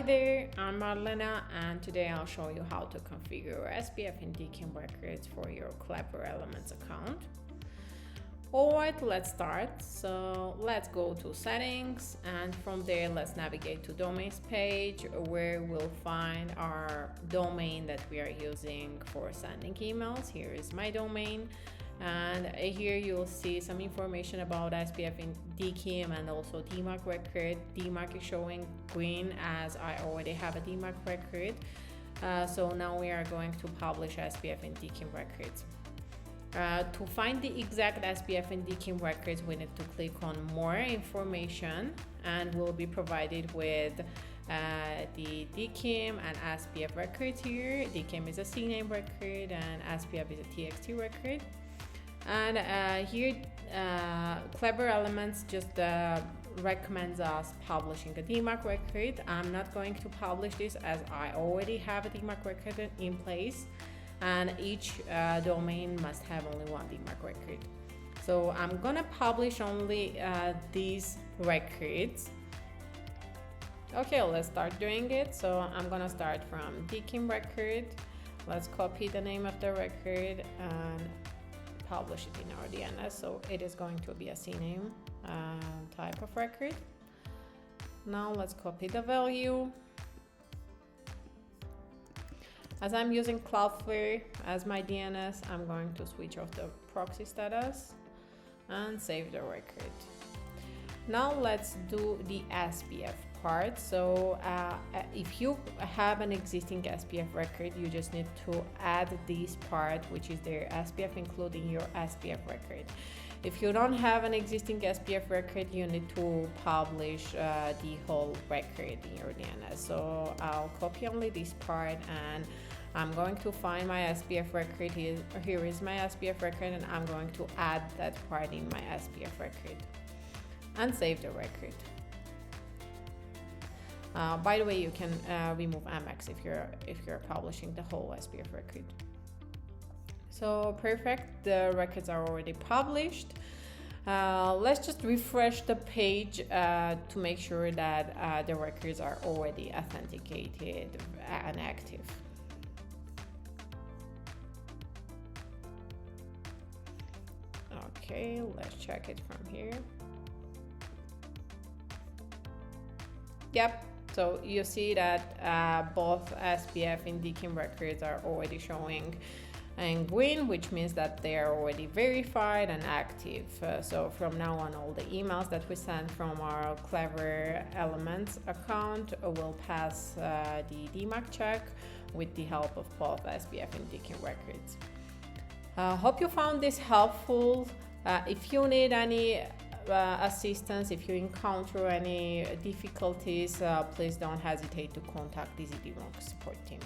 there, I'm Marlena, and today I'll show you how to configure SPF and DKIM records for your Clever Elements account. Alright, let's start. So let's go to settings, and from there let's navigate to domains page, where we'll find our domain that we are using for sending emails. Here is my domain, and here you'll see some information about SPF and DKIM and also DMARC record. DMARC is showing green as I already have a DMARC record. So now we are going to publish SPF and DKIM records. To find the exact SPF and DKIM records, we need to click on more information, and we'll be provided with the DKIM and SPF records here. DKIM is a CNAME record and SPF is a TXT record. And here Clever Elements just recommends us publishing a DMARC record. I'm not going to publish this as I already have a DMARC record in place, and each domain must have only one DMARC record. So I'm gonna publish only these records. Okay, let's start doing it. So I'm gonna start from DKIM record. Let's copy the name of the record and publish it in our DNS. So it is going to be a CNAME type of record. Now let's copy the value. As I'm using Cloudflare as my DNS, I'm going to switch off the proxy status and save the record. Now let's do the SPF part. So if you have an existing SPF record, you just need to add this part, which is their SPF, including your SPF record. If you don't have an existing SPF record, you need to publish the whole record in your DNS. So I'll copy only this part, and I'm going to find my SPF record. Here is my SPF record, and I'm going to add that part in my SPF record and save the record. By the way, you can remove Amex if you're publishing the whole SPF record. So perfect, the records are already published. Let's just refresh the page to make sure that the records are already authenticated and active. Okay, let's check it from here. Yep, so you see that both SPF and DKIM records are already showing in green, which means that they are already verified and active. So from now on, all the emails that we send from our Clever Elements account will pass the DMARC check with the help of both SPF and DKIM records. Hope you found this helpful. If you need any assistance, if you encounter any difficulties, please don't hesitate to contact the EasyDMARC support team.